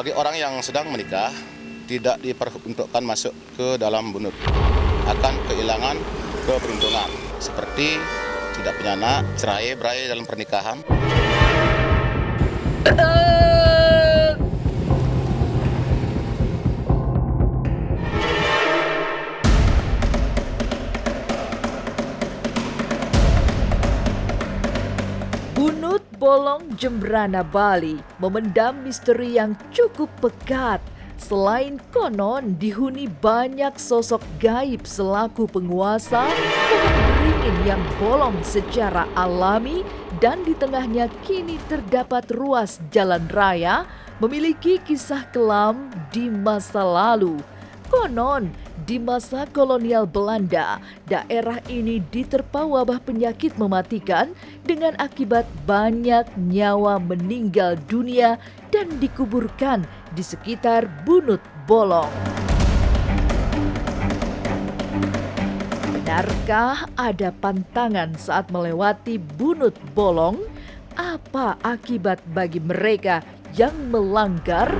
Bagi orang yang sedang menikah, tidak diperuntukkan masuk ke dalam bunut. Akan kehilangan keberuntungan, seperti tidak punya anak, cerai berai dalam pernikahan. Bunut Bolong Jembrana Bali memendam misteri yang cukup pekat. Selain konon dihuni banyak sosok gaib selaku penguasa, pohon beringin yang bolong secara alami dan di tengahnya kini terdapat ruas jalan raya memiliki kisah kelam di masa lalu. Konon, di masa kolonial Belanda, daerah ini diterpa wabah penyakit mematikan dengan akibat banyak nyawa meninggal dunia dan dikuburkan di sekitar Bunut Bolong. Benarkah ada pantangan saat melewati Bunut Bolong? Apa akibat bagi mereka yang melanggar?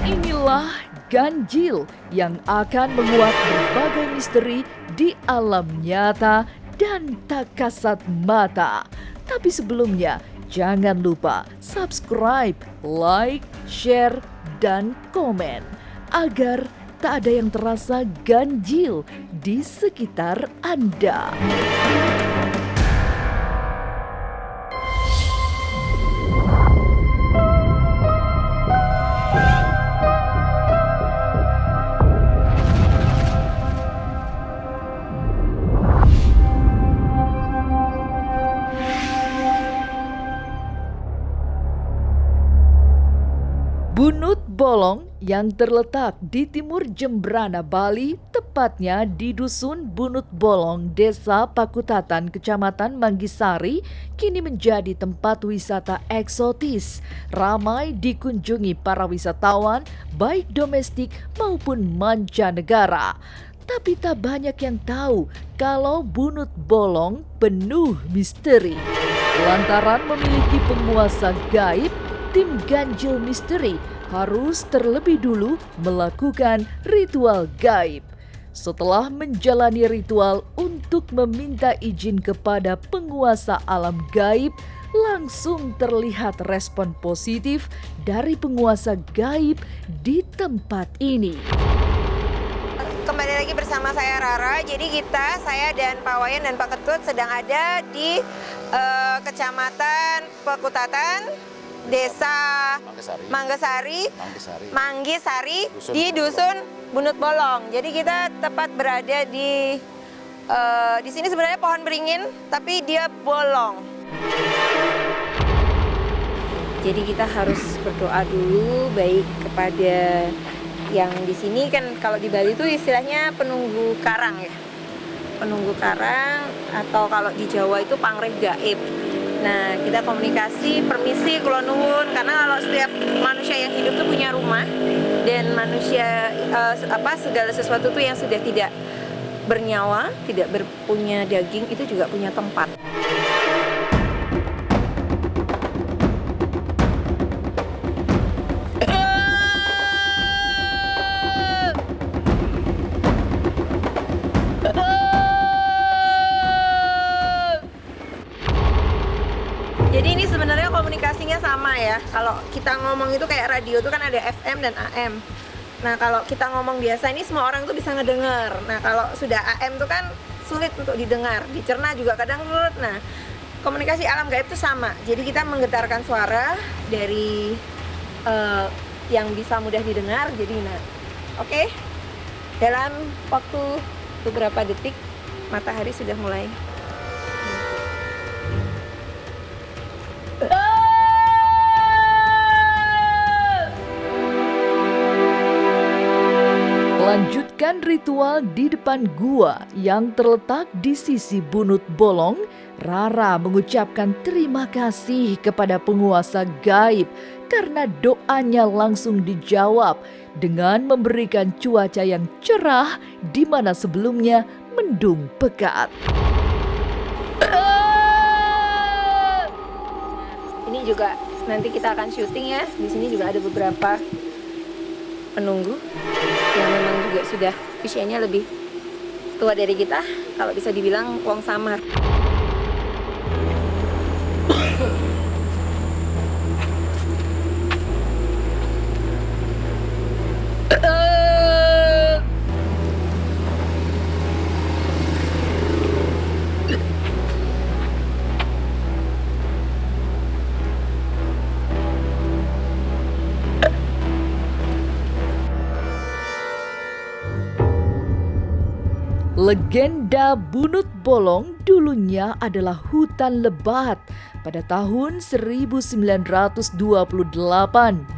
Inilah ganjil yang akan menguak berbagai misteri di alam nyata dan tak kasat mata. Tapi sebelumnya, jangan lupa subscribe, like, share, dan komen agar tak ada yang terasa ganjil di sekitar Anda. Bunut Bolong yang terletak di timur Jembrana, Bali, tepatnya di Dusun Bunut Bolong, Desa Pakutatan, Kecamatan Manggisari, kini menjadi tempat wisata eksotis. Ramai dikunjungi para wisatawan, baik domestik maupun mancanegara. Tapi tak banyak yang tahu kalau Bunut Bolong penuh misteri. Lantaran memiliki penguasa gaib, tim Ganjil Misteri harus terlebih dulu melakukan ritual gaib. Setelah menjalani ritual untuk meminta izin kepada penguasa alam gaib, langsung terlihat respon positif dari penguasa gaib di tempat ini. Kembali lagi bersama saya Rara. Jadi saya dan Pak Wayan dan Pak Ketut sedang ada di Kecamatan Pakutatan, Desa Manggisari di Dusun Bunut Bolong. Jadi kita tepat berada di sini sebenarnya pohon beringin, tapi dia bolong. Jadi kita harus berdoa dulu, baik kepada yang di sini kan, kalau di Bali itu istilahnya penunggu karang ya. Penunggu karang, atau kalau di Jawa itu pangreh gaib. Nah, kita komunikasi, permisi kula nuwun, karena kalau setiap manusia yang hidup tuh punya rumah, dan manusia segala sesuatu tuh yang sudah tidak bernyawa, tidak berpunya daging, itu juga punya tempat. Jadi ini sebenarnya komunikasinya sama ya. Kalau kita ngomong itu kayak radio itu kan ada FM dan AM. Nah kalau kita ngomong biasa ini semua orang tuh bisa ngedengar. Nah kalau sudah AM tuh kan sulit untuk didengar. Dicerna juga kadang sulit. Nah komunikasi alam gaib itu sama. Jadi kita menggetarkan suara dari yang bisa mudah didengar. Jadi oke. Dalam waktu beberapa detik matahari sudah mulai. Melanjutkan ritual di depan gua yang terletak di sisi Bunut Bolong, Rara mengucapkan terima kasih kepada penguasa gaib karena doanya langsung dijawab dengan memberikan cuaca yang cerah di mana sebelumnya mendung pekat. Ini juga nanti kita akan syuting ya. Di sini juga ada beberapa penunggu yang memang juga sudah usianya lebih tua dari kita, kalau bisa dibilang wong samar. Legenda Bunut Bolong dulunya adalah hutan lebat. Pada tahun 1928,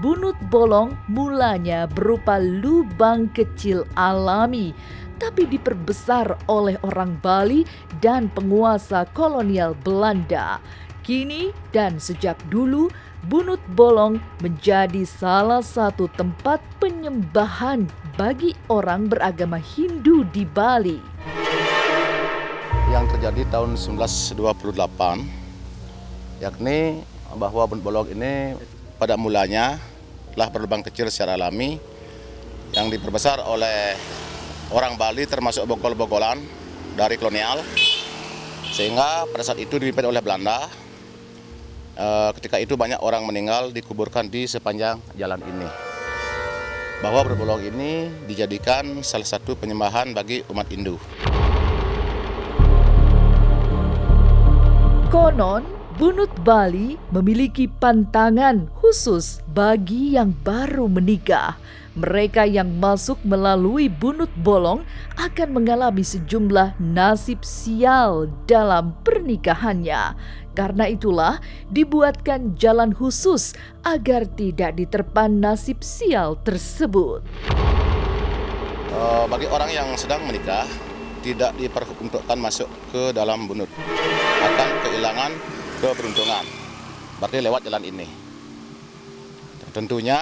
Bunut Bolong mulanya berupa lubang kecil alami, tapi diperbesar oleh orang Bali dan penguasa kolonial Belanda. Kini dan sejak dulu, Bunut Bolong menjadi salah satu tempat penyembahan bagi orang beragama Hindu di Bali. Yang terjadi tahun 1928, yakni bahwa Bunut Bolong ini pada mulanya telah berlubang kecil secara alami yang diperbesar oleh orang Bali termasuk bogol-bogolan dari kolonial, sehingga pada saat itu dipimpin oleh Belanda. Ketika itu banyak orang meninggal dikuburkan di sepanjang jalan ini. Bahwa Bunut Bolong ini dijadikan salah satu penyembahan bagi umat Hindu. Konon, Bunut Bali memiliki pantangan khusus bagi yang baru menikah. Mereka yang masuk melalui Bunut Bolong akan mengalami sejumlah nasib sial dalam pernikahannya. Karena itulah dibuatkan jalan khusus agar tidak diterpa nasib sial tersebut. Bagi orang yang sedang menikah, tidak diperuntukkan masuk ke dalam bunut. Akan kehilangan keberuntungan. Berarti lewat jalan ini. Tentunya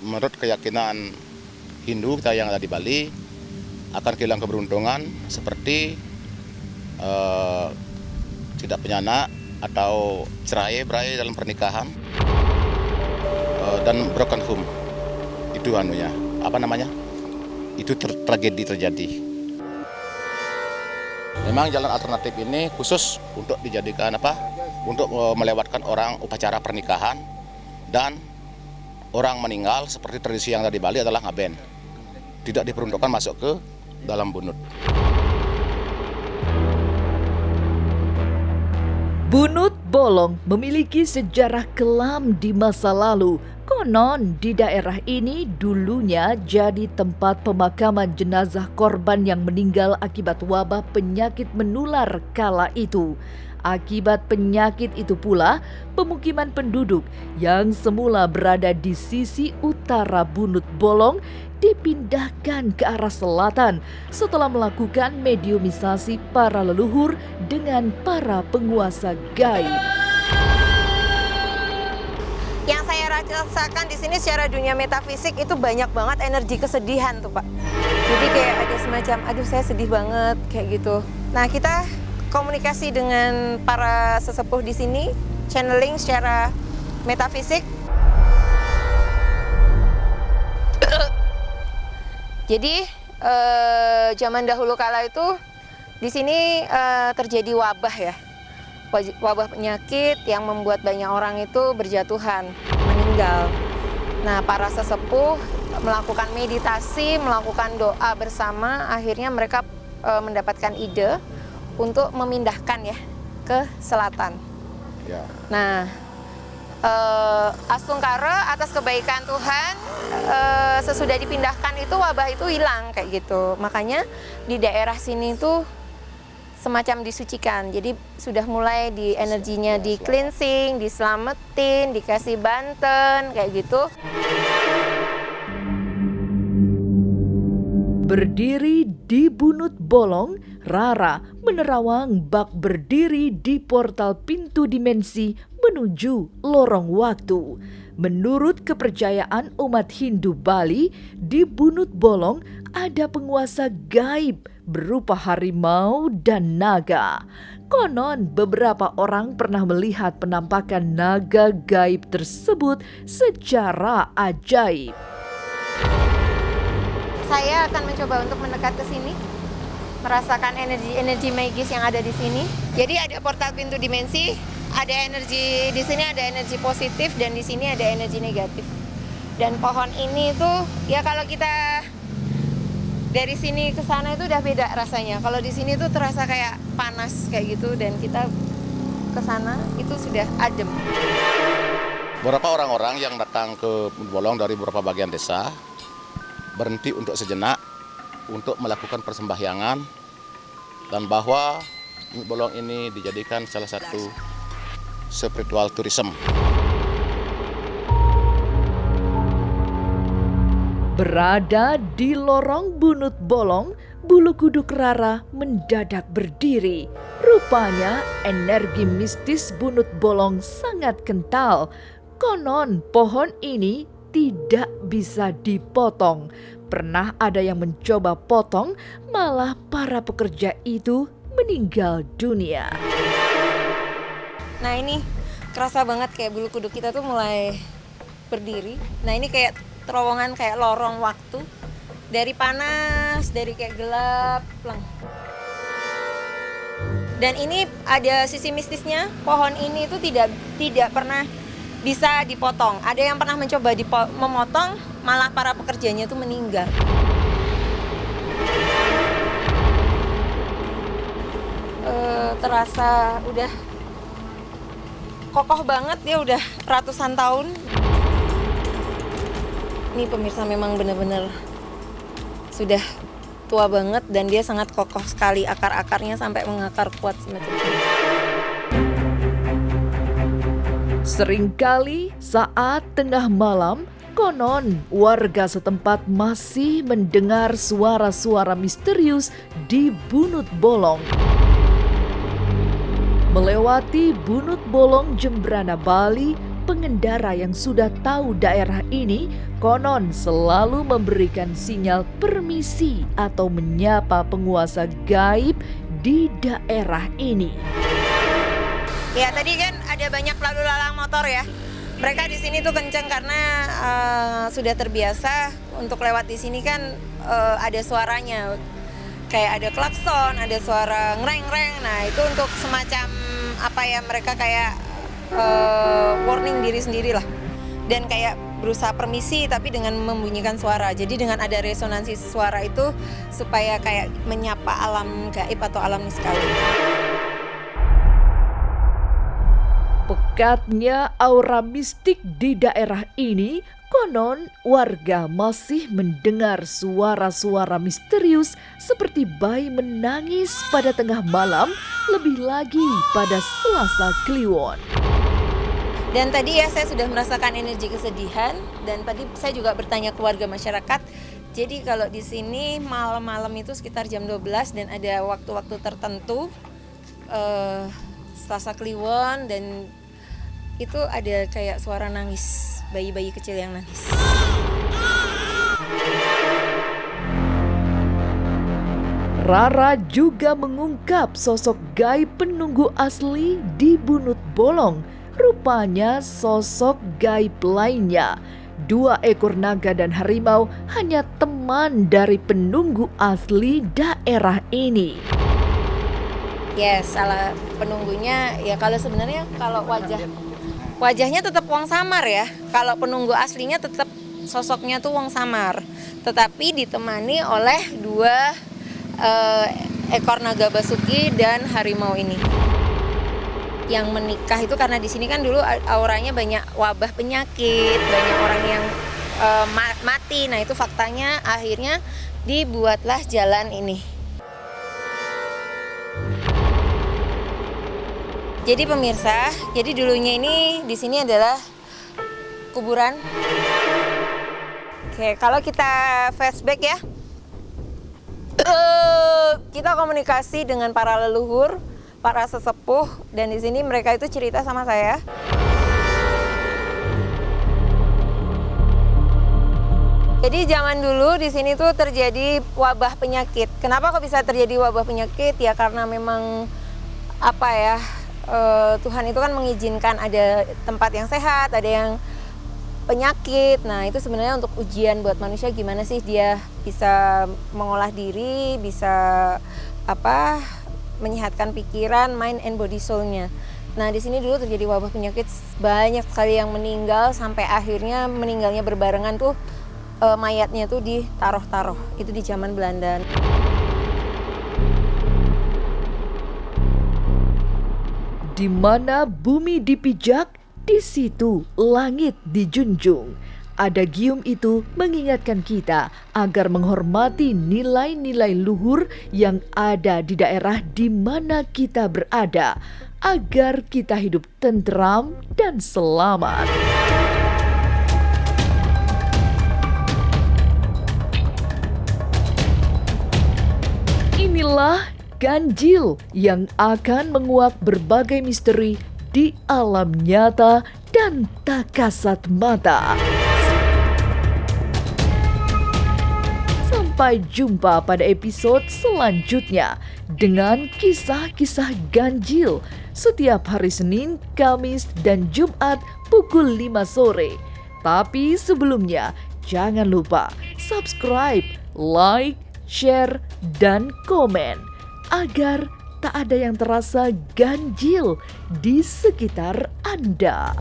menurut keyakinan Hindu kita yang ada di Bali, akan kehilangan keberuntungan seperti tidak punya anak atau cerai-berai dalam pernikahan, dan broken home. Itu itu tragedi terjadi. Memang jalan alternatif ini khusus untuk dijadikan untuk melewatkan orang upacara pernikahan dan orang meninggal, seperti tradisi yang ada di Bali adalah ngaben. Tidak diperuntukkan masuk ke dalam bunut. Bunut Bolong memiliki sejarah kelam di masa lalu. Konon di daerah ini dulunya jadi tempat pemakaman jenazah korban yang meninggal akibat wabah penyakit menular kala itu. Akibat penyakit itu pula, pemukiman penduduk yang semula berada di sisi utara Bunut Bolong dipindahkan ke arah selatan setelah melakukan mediumisasi para leluhur dengan para penguasa gaib. Yang saya rasakan di sini secara dunia metafisik itu banyak banget energi kesedihan tuh Pak. Jadi kayak ada semacam, aduh saya sedih banget kayak gitu. Nah kita komunikasi dengan para sesepuh di sini, channeling secara metafisik. Jadi zaman dahulu kala itu di sini terjadi wabah ya, wabah penyakit yang membuat banyak orang itu berjatuhan, meninggal. Nah para sesepuh melakukan meditasi, melakukan doa bersama, akhirnya mereka mendapatkan ide untuk memindahkan ya ke selatan. Ya. Nah, Astungkara atas kebaikan Tuhan sesudah dipindahkan itu wabah itu hilang kayak gitu. Makanya di daerah sini tuh semacam disucikan. Jadi sudah mulai di energinya di cleansing, diselamatin, dikasih banten kayak gitu. Berdiri di Bunut Bolong, Rara menerawang bak berdiri di portal pintu dimensi menuju lorong waktu. Menurut kepercayaan umat Hindu Bali, di Bunut Bolong ada penguasa gaib berupa harimau dan naga. Konon beberapa orang pernah melihat penampakan naga gaib tersebut secara ajaib. Saya akan mencoba untuk mendekat ke sini, merasakan energi magis yang ada di sini. Jadi ada portal pintu dimensi, ada energi di sini, ada energi positif, dan di sini ada energi negatif. Dan pohon ini tuh ya kalau kita dari sini ke sana itu udah beda rasanya. Kalau di sini tuh terasa kayak panas kayak gitu, dan kita ke sana itu sudah adem. Beberapa orang-orang yang datang ke Bunut Bolong dari beberapa bagian desa berhenti untuk sejenak untuk melakukan persembahyangan, dan bahwa Bunut Bolong ini dijadikan salah satu spiritual tourism. Berada di lorong Bunut Bolong, bulu kuduk Rara mendadak berdiri. Rupanya energi mistis Bunut Bolong sangat kental. Konon pohon ini tidak bisa dipotong. Pernah ada yang mencoba potong, malah para pekerja itu meninggal dunia. Nah ini kerasa banget kayak bulu kuduk kita tuh mulai berdiri. Nah ini kayak terowongan, kayak lorong waktu. Dari panas, dari kayak gelap, pleng. Dan ini ada sisi mistisnya, pohon ini tuh tidak pernah bisa dipotong. Ada yang pernah mencoba memotong, malah para pekerjanya tuh meninggal. Terasa udah kokoh banget, dia udah ratusan tahun. Ini pemirsa memang benar-benar sudah tua banget, dan dia sangat kokoh sekali, akar-akarnya sampai mengakar kuat semacam ini. Seringkali saat tengah malam, konon warga setempat masih mendengar suara-suara misterius di Bunut Bolong. Melewati Bunut Bolong Jembrana, Bali, pengendara yang sudah tahu daerah ini konon selalu memberikan sinyal permisi atau menyapa penguasa gaib di daerah ini. Ya tadi kan ada banyak lalu lalang motor ya. Mereka di sini tuh kenceng karena sudah terbiasa untuk lewat di sini kan ada suaranya. Kayak ada klakson, ada suara ngereng-reng. Nah itu untuk semacam apa ya, mereka kayak warning diri sendiri lah. Dan kayak berusaha permisi tapi dengan membunyikan suara. Jadi dengan ada resonansi suara itu supaya kayak menyapa alam gaib atau alam niskala. Pekatnya aura mistik di daerah ini, konon warga masih mendengar suara-suara misterius seperti bayi menangis pada tengah malam, lebih lagi pada Selasa Kliwon. Dan tadi ya saya sudah merasakan energi kesedihan, dan tadi saya juga bertanya ke warga masyarakat. Jadi kalau di sini malam-malam itu sekitar jam 12 dan ada waktu-waktu tertentu Selasa Kliwon, dan itu ada kayak suara nangis, bayi-bayi kecil yang nangis. Rara juga mengungkap sosok gaib penunggu asli di Bunut Bolong. Rupanya sosok gaib lainnya, 2 ekor naga dan harimau, hanya teman dari penunggu asli daerah ini. Yes, salah penunggunya ya. Kalau sebenarnya kalau wajahnya tetap wong samar ya. Kalau penunggu aslinya tetap sosoknya tuh wong samar, tetapi ditemani oleh 2 ekor naga basuki dan harimau ini. Yang menikah itu karena di sini kan dulu auranya banyak wabah penyakit, banyak orang yang mati. Nah itu faktanya, akhirnya dibuatlah jalan ini. Jadi pemirsa, jadi dulunya ini di sini adalah kuburan. Oke, kalau kita flashback ya, kita komunikasi dengan para leluhur, para sesepuh, dan di sini mereka itu cerita sama saya. Jadi zaman dulu di sini tuh terjadi wabah penyakit. Kenapa kok bisa terjadi wabah penyakit? Ya karena memang Tuhan itu kan mengizinkan ada tempat yang sehat, ada yang penyakit. Nah itu sebenarnya untuk ujian buat manusia gimana sih dia bisa mengolah diri, bisa menyehatkan pikiran, mind and body soul-nya. Nah di sini dulu terjadi wabah penyakit, banyak sekali yang meninggal sampai akhirnya meninggalnya berbarengan tuh mayatnya tuh ditaruh-taruh. Itu di zaman Belanda. Di mana bumi dipijak, di situ langit dijunjung. Adagium itu mengingatkan kita agar menghormati nilai-nilai luhur yang ada di daerah di mana kita berada, agar kita hidup tentram dan selamat. Inilah ganjil yang akan menguak berbagai misteri di alam nyata dan tak kasat mata. Sampai jumpa pada episode selanjutnya dengan kisah-kisah ganjil setiap hari Senin, Kamis, dan Jumat pukul 5 sore. Tapi sebelumnya jangan lupa subscribe, like, share, dan komen agar tak ada yang terasa ganjil di sekitar Anda.